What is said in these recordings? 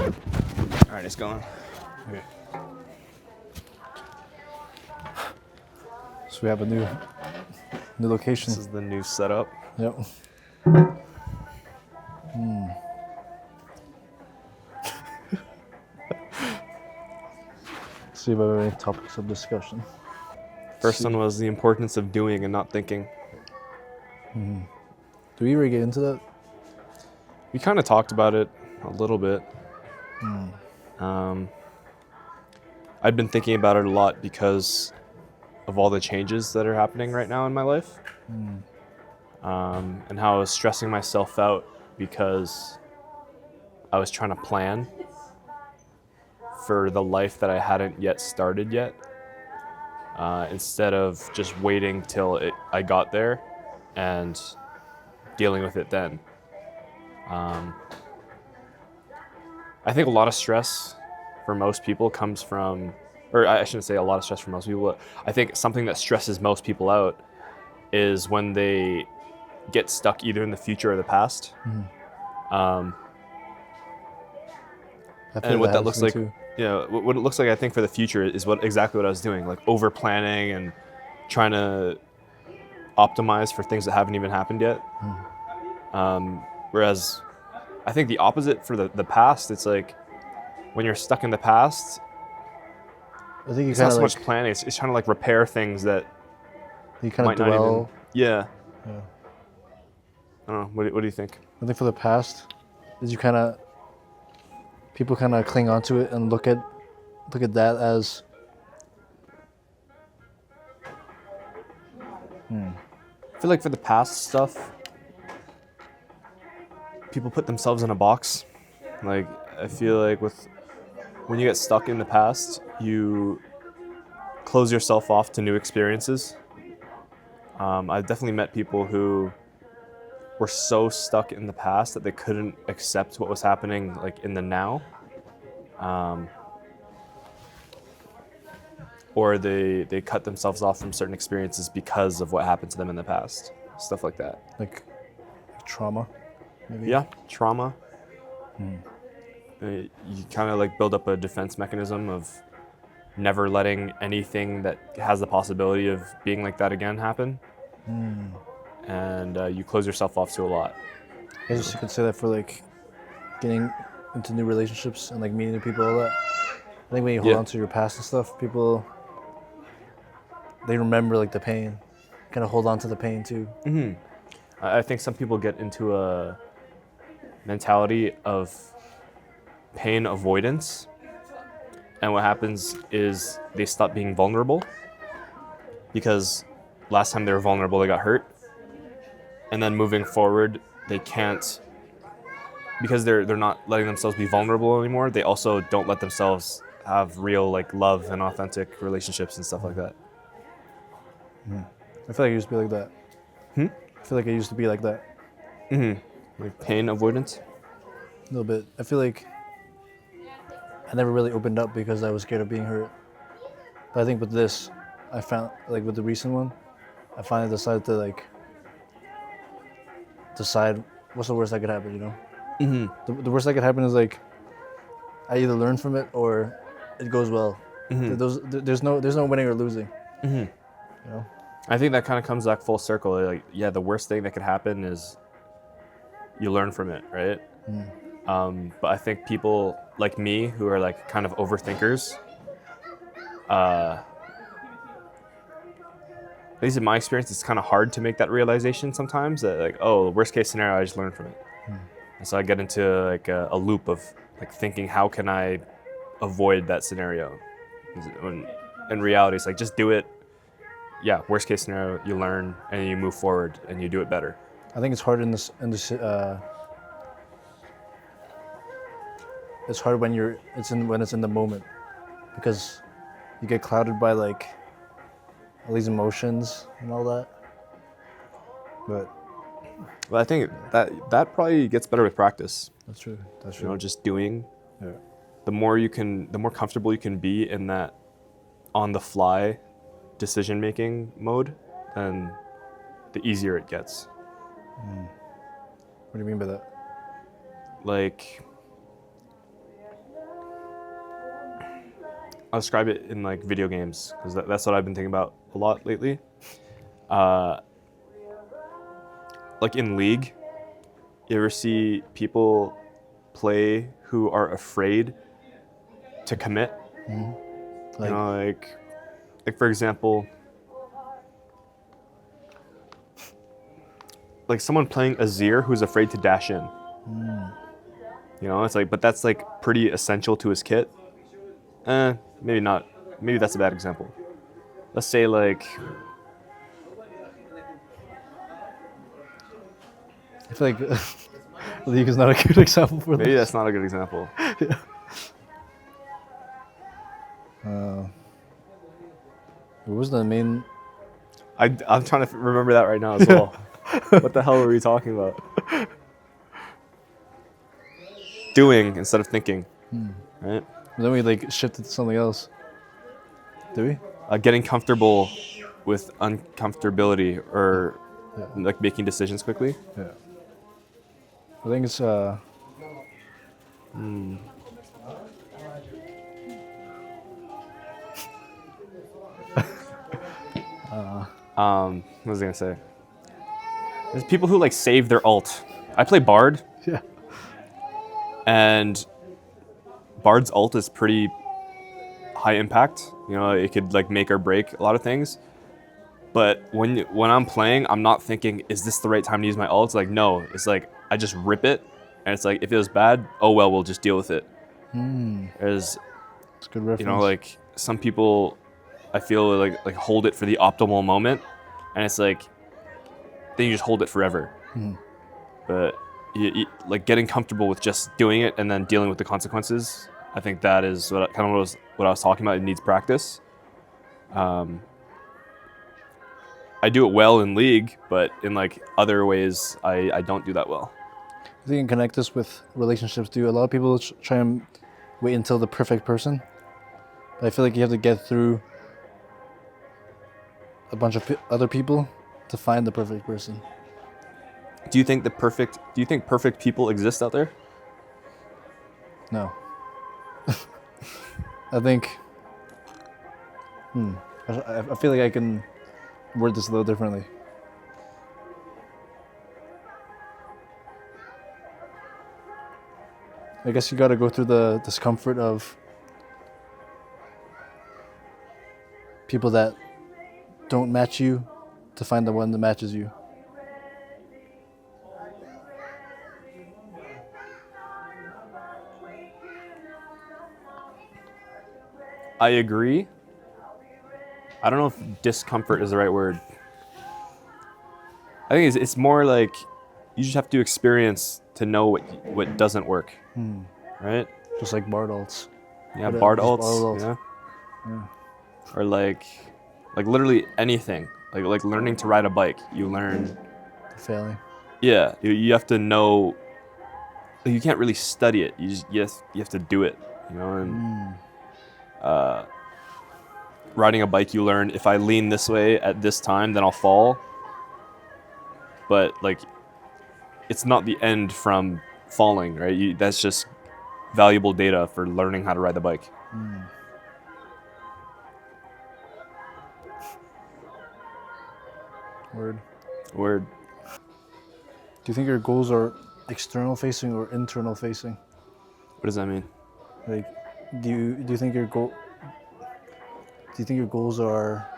All right, it's going. Okay. So we have a new location. This is the new setup. Yep. See if I have any topics of discussion. First one was the importance of doing and not thinking. Do we ever get into that? We kind of talked about it a little bit. I've been thinking about it a lot because of all the changes that are happening right now in my life. And how I was stressing myself out because I was trying to plan for the life that I hadn't yet started yet, instead of just waiting till I got there and dealing with it then. I think a lot of stress for most people comes from, or I shouldn't say a lot of stress for most people, but I think something that stresses most people out is when they get stuck either in the future or the past. And what that looks like, what it looks like, I think, for the future is exactly what I was doing, like over planning and trying to optimize for things that haven't even happened yet. Whereas I think the opposite for the past, it's like when you're stuck in the past, I think it's not so much planning, it's trying to like repair things that you kind might of not dwell. even, yeah. I don't know, what do you think? I think for the past, is people kind of cling onto it and look at that as. I feel like for the past stuff, people put themselves in a box. Like, I feel like when you get stuck in the past, you close yourself off to new experiences. I've definitely met people who were so stuck in the past that they couldn't accept what was happening like in the now. Or they cut themselves off from certain experiences because of what happened to them in the past. Stuff like that. Like trauma, maybe? Yeah, trauma. You kind of like build up a defense mechanism of never letting anything that has the possibility of being like that again happen. And you close yourself off to a lot. I guess you could say that for like getting into new relationships and like meeting new people, all that. I think when you hold on to your past and stuff, people, they remember like the pain, kind of hold on to the pain too. I think some people get into a mentality of pain avoidance, and what happens is they stop being vulnerable because last time they were vulnerable they got hurt, and then moving forward they can't, because they're not letting themselves be vulnerable anymore. They also don't let themselves have real like love and authentic relationships and stuff like that. I feel like I used to be like that. I feel like I used to be like that. Like pain avoidance. A little bit. I feel like I never really opened up because I was scared of being hurt. But I think with this, I found, like with the recent one, I finally decided to like decide what's the worst that could happen, you know? The worst that could happen is like I either learn from it or it goes well. There's no winning or losing. You know? I think that kind of comes back full circle. Like, yeah, the worst thing that could happen is you learn from it, right? But I think people like me who are like kind of overthinkers, at least in my experience, it's kind of hard to make that realization sometimes that like, oh, worst case scenario, I just learn from it. And so I get into like a loop of like thinking, how can I avoid that scenario? When in reality, it's like, just do it. Yeah, worst case scenario, you learn and you move forward and you do it better. I think it's hard it's hard when it's in the moment, because you get clouded by like all these emotions and all that. But I think that probably gets better with practice. that's true. You know, just doing. Yeah. The more comfortable you can be in that on the fly decision making mode, then the easier it gets. What do you mean by that? Like, I'll describe it in like video games because that's what I've been thinking about a lot lately. Uh, like in League, you ever see people play who are afraid to commit? Like, Like for example, like someone playing Azir who's afraid to dash in. It's like, but that's like pretty essential to his kit. Maybe not. Maybe that's a bad example. Let's say like, I feel like League is not a good example for maybe this. that's not a good example. What was the main? I'm trying to remember that right now as well. What the hell were we talking about? Doing instead of thinking, right? Then we like shifted to something else. Did we? Getting comfortable with uncomfortability or like making decisions quickly. Yeah. I think it's What was I gonna say? There's people who like save their ult. I play Bard, yeah. and Bard's ult is pretty high impact. It could like make or break a lot of things. But when I'm playing, I'm not thinking, is this the right time to use my ult? It's like, no. It's like I just rip it, and it's like if it was bad, oh well, we'll just deal with it. There's, It's a good reference. like some people, I feel like hold it for the optimal moment, and it's like then you just hold it forever. But like getting comfortable with just doing it and then dealing with the consequences. I think that is what I was talking about. It needs practice. I do it well in League, but in like other ways, I don't do that well. I think you can connect this with relationships too. A lot of people try and wait until the perfect person. But I feel like you have to get through a bunch of other people to find the perfect person. Do you think perfect people exist out there? No. I think. I feel like I can word this a little differently. I guess you got to go through the discomfort of people that don't match you to find the one that matches you. I agree. I don't know if discomfort is the right word. I think it's more like you just have to experience to know what doesn't work, right? Just like Bard ults. Yeah, Just Bard Bard ults, ults. yeah. Or like literally anything. Like learning to ride a bike. You learn. Failing. Yeah, you have to know. You can't really study it. You have to do it. And riding a bike, you learn if I lean this way at this time, then I'll fall. But like, it's not the end from falling, right? That's just valuable data for learning how to ride the bike. Word. Do you think your goals are external facing or internal facing? What does that mean? Like, do you think your goals are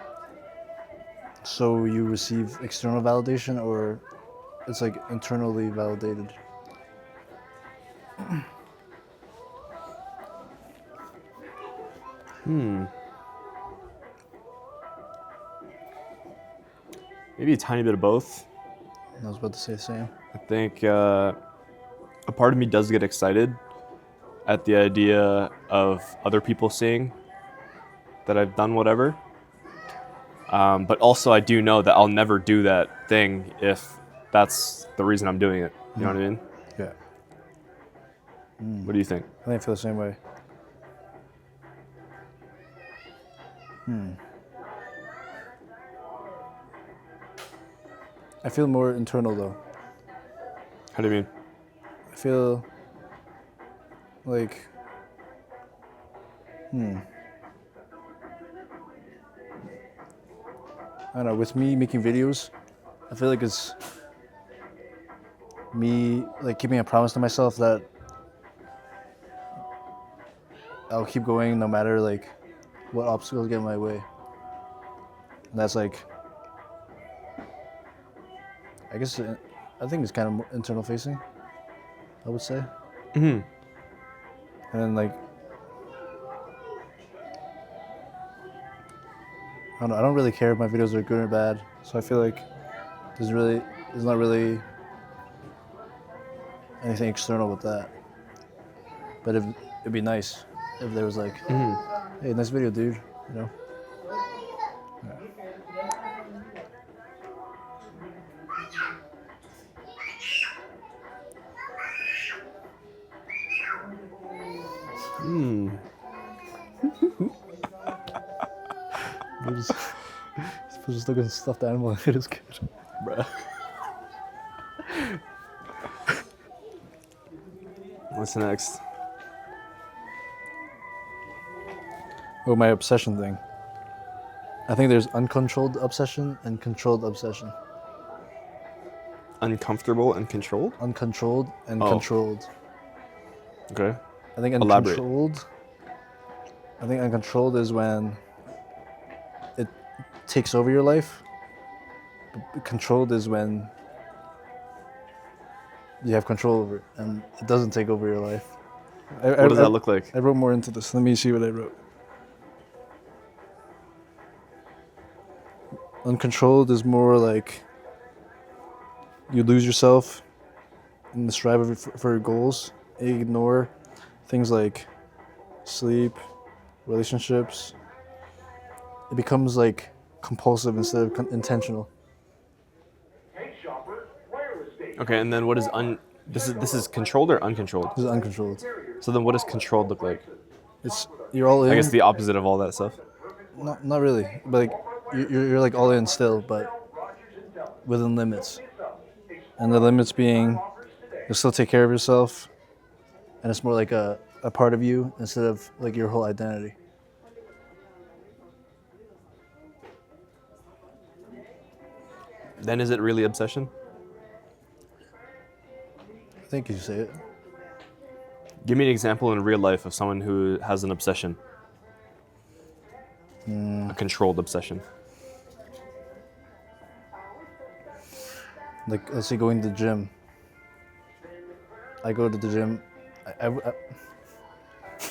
so you receive external validation, or it's like internally validated? Maybe a tiny bit of both. I was about to say the same. I think a part of me does get excited at the idea of other people seeing that I've done whatever. But also I do know that I'll never do that thing if that's the reason I'm doing it. You know what I mean? Yeah. What do you think? I think I feel the same way. I feel more internal though. How do you mean? I feel like I don't know, with me making videos, I feel like it's me like keeping a promise to myself that I'll keep going no matter like what obstacles get in my way. And that's like, I guess, I think it's kind of more internal facing, I would say. Mm-hmm. And like, I don't really care if my videos are good or bad. So I feel like there's not really anything external with that. But it'd be nice if there was like, hey, nice video, dude, you know? Just look at the stuffed animal. It is good. Bruh. What's next? Oh, my obsession thing. I think there's uncontrolled obsession and controlled obsession. Uncomfortable and controlled? Uncontrolled and Oh. controlled. Okay. I think Elaborate. uncontrolled is when it takes over your life. Controlled is when you have control over it and it doesn't take over your life. What does that look like? I wrote more into this. Let me see what I wrote. Uncontrolled is more like you lose yourself in the strive for your goals. You ignore things like sleep, relationships. It becomes like compulsive instead of intentional. Okay, and then what is this is controlled or uncontrolled? This is uncontrolled. So then what does controlled look like? You're all in. I guess the opposite of all that stuff. Not really, but like you're like all in still, but within limits. And the limits being, you'll still take care of yourself, and it's more like a part of you instead of like your whole identity. Then is it really obsession? I think you say it. Give me an example in real life of someone who has an obsession. A controlled obsession. Like, let's say going to the gym. I go to the gym. I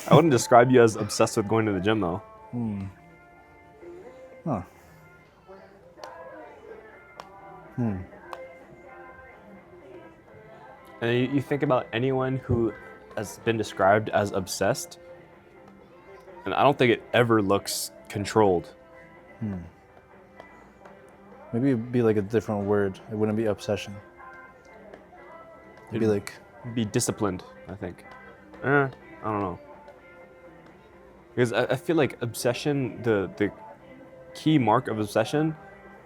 I wouldn't describe you as obsessed with going to the gym though. Huh. And you think about anyone who has been described as obsessed, and I don't think it ever looks controlled. Maybe it'd be like a different word. It wouldn't be obsession. It'd be like, Be disciplined, I think. I don't know. Because I feel like obsession, the key mark of obsession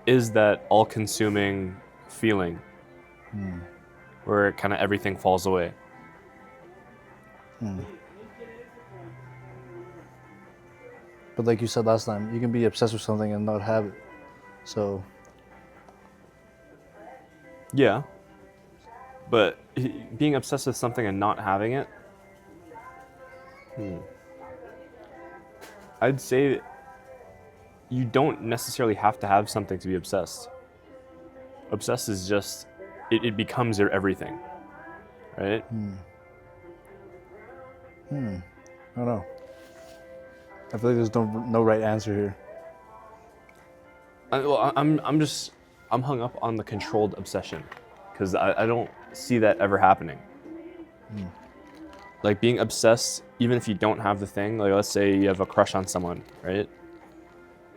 is that all-consuming feeling where kind of everything falls away. but like you said last time, you can be obsessed with something and not have it. So Yeah. But being obsessed with something and not having it, I'd say you don't necessarily have to have something to be obsessed. Obsessed is just, it becomes your everything, right? I don't know. I feel like there's no right answer here. I'm hung up on the controlled obsession because I don't see that ever happening. Like being obsessed, even if you don't have the thing, like let's say you have a crush on someone, right?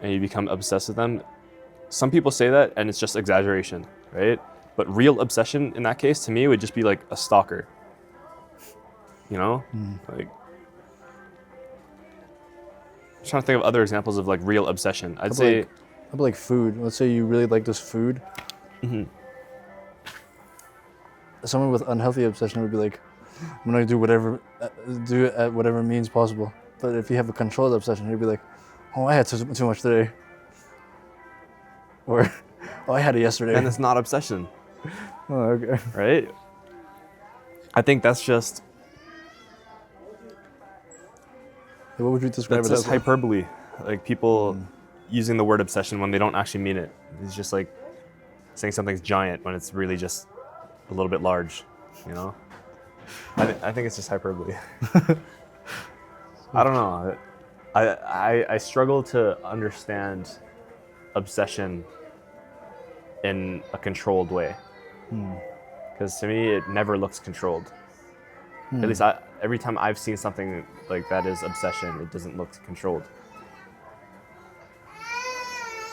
And you become obsessed with them. Some people say that and it's just exaggeration, right? But real obsession in that case, to me, would just be like a stalker. You know? Like, I'm trying to think of other examples of like real obsession. I'd say How about like food? Let's say you really like this food. Someone with unhealthy obsession would be like, I'm gonna do it at whatever means possible. But if you have a controlled obsession, you'd be like, oh, I had too much today. Or, oh, I had it yesterday. then it's not obsession, Oh, okay. right? I think that's just What would you describe that's it as? just hyperbole. Like people using the word obsession when they don't actually mean it. It's just like saying something's giant when it's really just a little bit large, you know? I think it's just hyperbole. I don't know. I struggle to understand obsession in a controlled way. Because to me, it never looks controlled. At least every time I've seen something like that is obsession, it doesn't look controlled.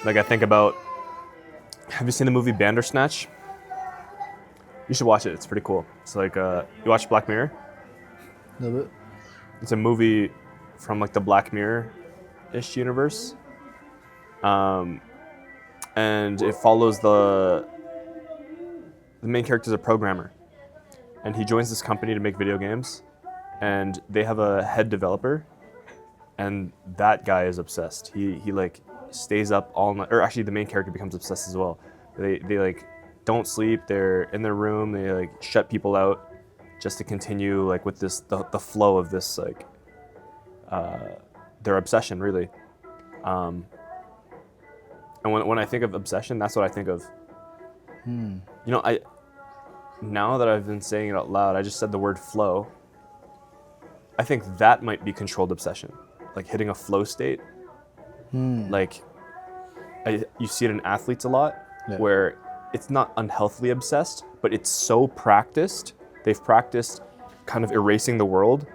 Like I think about, have you seen the movie Bandersnatch? You should watch it. It's pretty cool. It's like you watch Black Mirror. A little bit. It's a movie from like the Black Mirror-ish universe, and it follows the main character is a programmer, and he joins this company to make video games, and they have a head developer, and that guy is obsessed. He like stays up all night, or actually the main character becomes obsessed as well. They like don't sleep. They're in their room. They like shut people out just to continue like with this the flow of this like their obsession really. And when I think of obsession, that's what I think of. You know, now that I've been saying it out loud, I just said the word flow. I think that might be controlled obsession, like hitting a flow state. Like you see it in athletes a lot, where it's not unhealthily obsessed, but it's so practiced. They've practiced kind of erasing the world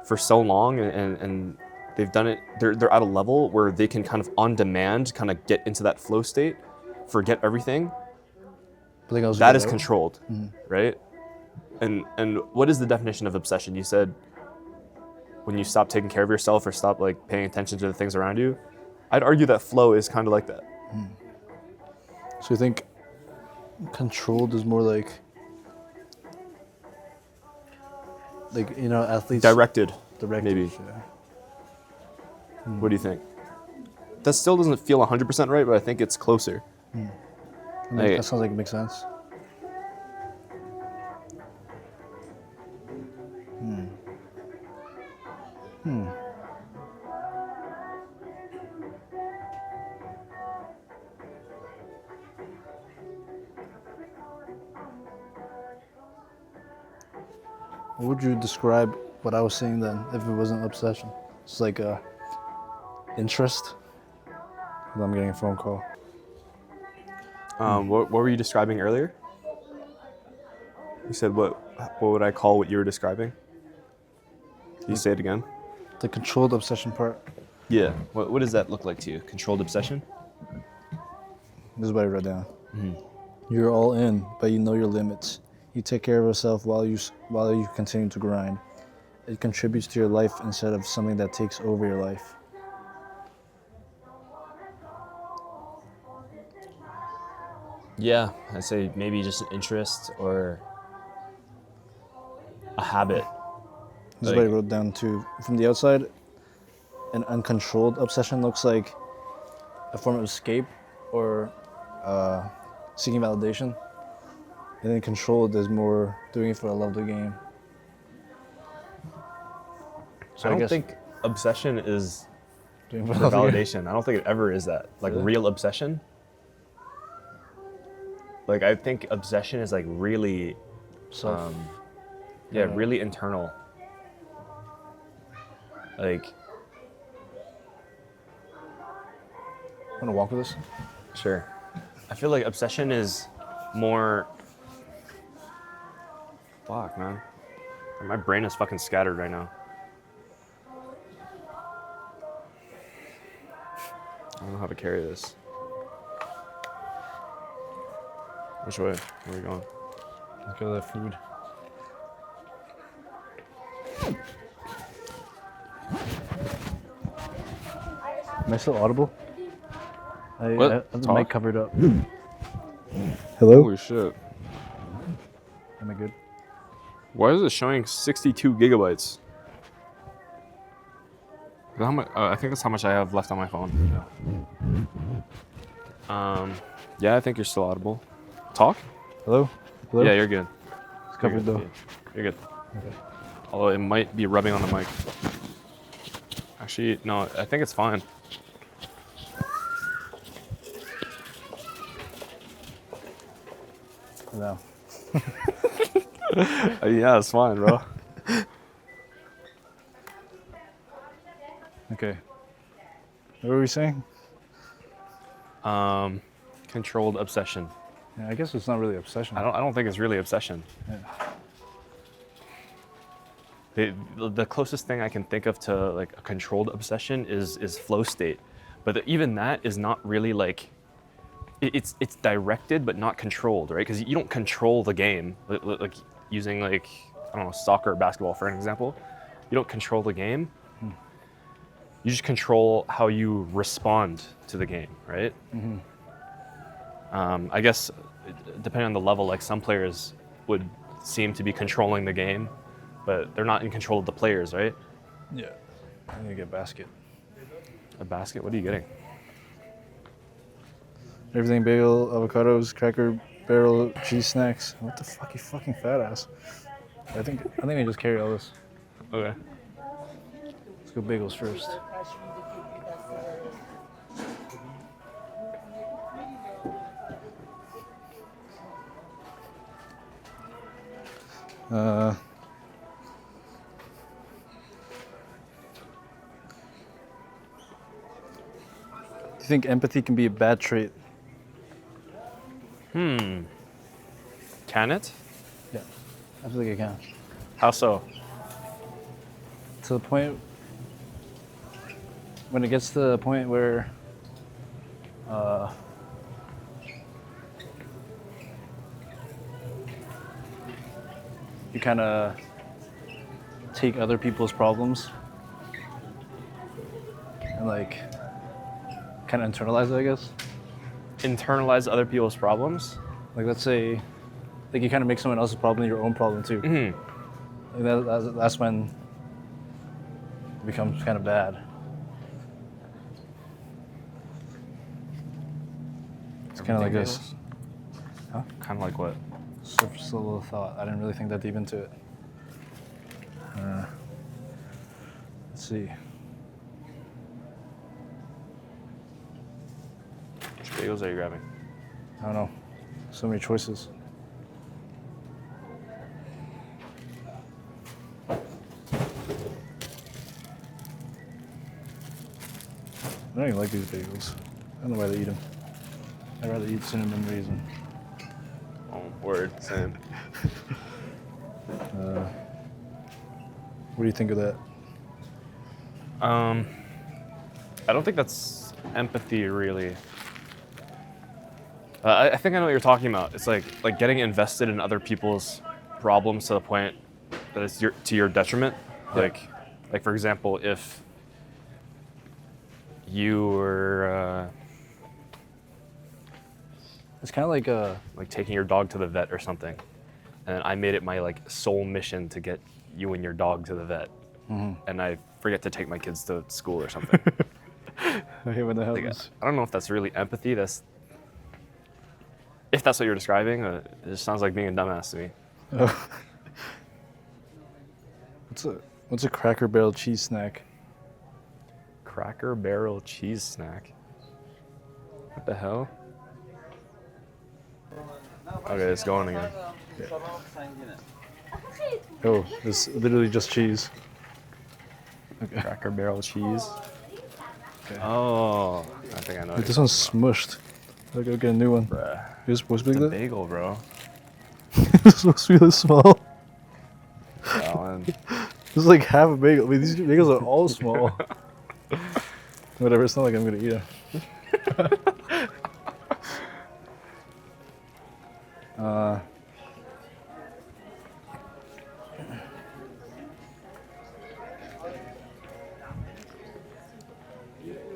for so long, and they've done it. They're at a level where they can kind of on demand kind of get into that flow state, forget everything. That is controlled, right? And what is the definition of obsession? You said when you stop taking care of yourself or stop like paying attention to the things around you. I'd argue that flow is kind of like that. So you think controlled is more like you know, athletes Directed, directed, maybe. yeah. What do you think? That still doesn't feel 100% right, but I think it's closer. That sounds like it makes sense. What would you describe what I was saying then if it wasn't obsession? It's like a interest. I'm getting a phone call. What were you describing earlier? You said what would I call what you were describing? Can you say it again? The controlled obsession part. Yeah. What does that look like to you? Controlled obsession? This is what I wrote down. You're all in, but you know your limits. You take care of yourself while you continue to grind. It contributes to your life instead of something that takes over your life. Yeah, I'd say maybe just an interest or a habit. This is what I wrote down too. From the outside, an uncontrolled obsession looks like a form of escape or seeking validation. And then controlled is more doing it for the love of the game. So I don't think obsession is doing for for the love of the game. validation. I don't think it ever is that. Like Really? real obsession. Like I think obsession is like really, Self. really internal. Like, Want to walk with us? sure. I feel like obsession is more. Fuck, man. My brain is fucking scattered right now. I don't know how to carry this. Which way? Where are we going? Let's go to that food. Am I still audible? I have the Talk? mic covered up. Hello? Holy shit. Am I good? Why is it showing 62 gigabytes? Is that how much, I think that's how much I have left on my phone. Yeah, I think you're still audible. Talk? Hello? Hello? Yeah, you're good. It's covered though. You're good. Okay. Although it might be rubbing on the mic. Actually, no, I think it's fine. No. Yeah, it's fine, bro. Okay. What were we saying? Controlled obsession. Yeah, I guess it's not really obsession. I don't think it's really obsession. Yeah. The closest thing I can think of to like a controlled obsession is flow state, but even that is not really like it's directed but not controlled, right? Because you don't control the game like using like I don't know soccer or basketball for an example. You don't control the game. You just control how you respond to the game, right? I guess depending on the level, like some players would seem to be controlling the game, but they're not in control of the players, right? Yeah. I need to get a basket. A basket? What are you getting? Everything bagel, avocados, Cracker Barrel, cheese snacks. What the fuck, you fucking fat ass. I think I just carry all this. Okay. Let's go bagels first. Do you think empathy can be a bad trait? Can it? Yeah, I feel like it can. How so? To the point when it gets to the point where you kind of take other people's problems and like kind of internalize it, I guess. Internalize other people's problems? Like let's say, like you kind of make someone else's problem your own problem too. Like that's when it becomes kind of bad. It's kind of like this. Huh? Kind of like what? Surface level thought. I didn't really think that deep into it. Let's see. Which bagels are you grabbing? I don't know. So many choices. I don't even like these bagels. I don't know why they eat them. I'd rather eat cinnamon raisin. Oh, word, same. What do you think of that? I don't think that's empathy, really. I think I know what you're talking about. It's like getting invested in other people's problems to the point that it's to your detriment. Yeah. Like for example, if you were It's kind of like taking your dog to the vet or something, and I made it my like sole mission to get you and your dog to the vet, and I forget to take my kids to school or something. I hate when that Like, happens. I don't know if that's really empathy. If that's what you're describing, it just sounds like being a dumbass to me. What's a Cracker Barrel cheese snack? Cracker Barrel cheese snack. What the hell? Okay, it's going again. Oh, it's literally just cheese. Okay. Cracker Barrel cheese. Okay. Oh, I think I know. Wait, this one's smushed. I'll go get a new one. Bruh. You're supposed to be It's a like that? bagel, bro. It's supposed to be this small. Alan. This is like half a bagel. I mean, these bagels are all small. Whatever, it's not like I'm gonna eat them.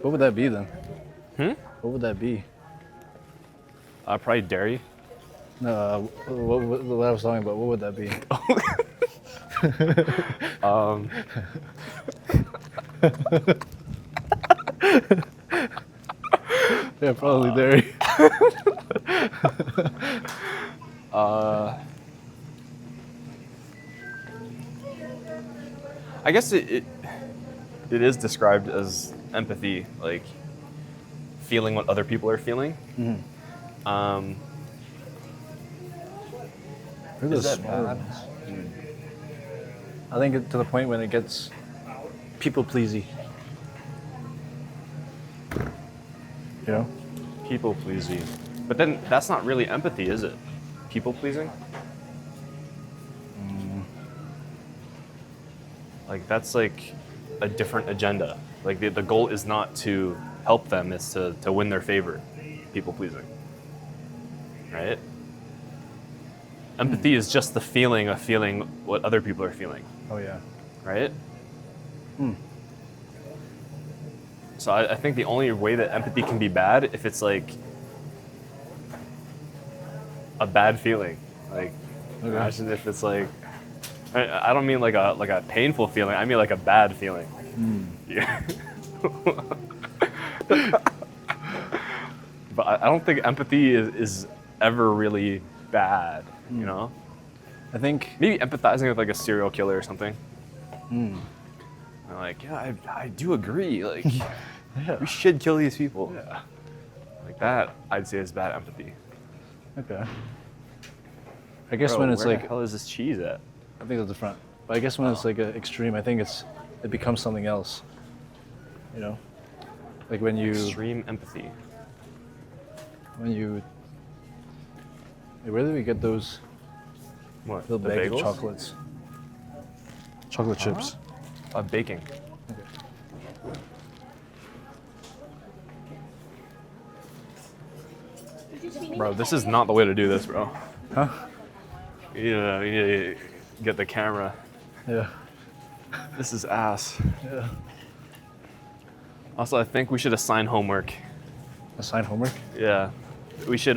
What would that be then? What would that be? Probably dairy. No, what I was talking about, what would that be? Yeah, probably dairy. I guess it is described as empathy, like feeling what other people are feeling. Really Is that smaller bad? ones. I think to the point when it gets people pleasy. You know? People pleasing. But then that's not really empathy, is it? People pleasing? Like that's like a different agenda. Like the goal is not to help them, it's to win their favor. People pleasing. Right? Empathy is just the feeling of feeling what other people are feeling. Oh yeah. Right? So I think the only way that empathy can be bad if it's like a bad feeling. Like imagine if it's like I don't mean like a painful feeling. I mean like a bad feeling. Yeah. But I don't think empathy is ever really bad. You know. I think Maybe empathizing with like a serial killer or something. I'm like, yeah, I do agree. Like, we should kill these people. Yeah. Like that, I'd say is bad empathy. Okay. I guess Bro, when it's where like the hell is this cheese at? I think it's the front. But I guess when it's like an extreme, I think it becomes something else. You know? Like when you Extreme empathy. Hey, where do we get those What? little The bag of bagels? chocolates? Chocolate chips. Baking. Bro, this is not the way to do this, bro. Huh? You need to get the camera. Yeah. This is ass. Yeah. Also, I think we should assign homework. Assign homework? Yeah, we should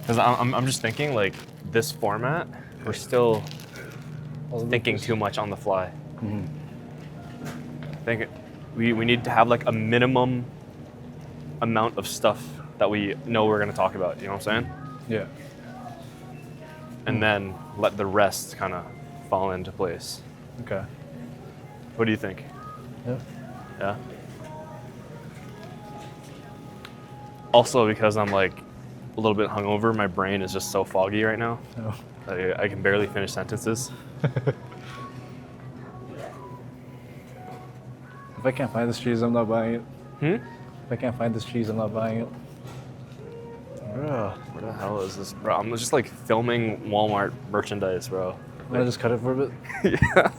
because I'm just thinking like this format, we're still thinking too much on the fly. I think we need to have like a minimum amount of stuff that we know we're gonna talk about. You know what I'm saying? Yeah. And then let the rest kind of fall into place. Okay. What do you think? Yeah. Yeah. Also, because I'm like a little bit hungover, my brain is just so foggy right now. Oh. I can barely finish sentences. If I can't find this cheese, I'm not buying it. Hmm? If I can't find this cheese, I'm not buying it. Bro, where the hell is this? Bro, I'm just like filming Walmart merchandise, bro. Want to just cut it for a bit? Yeah.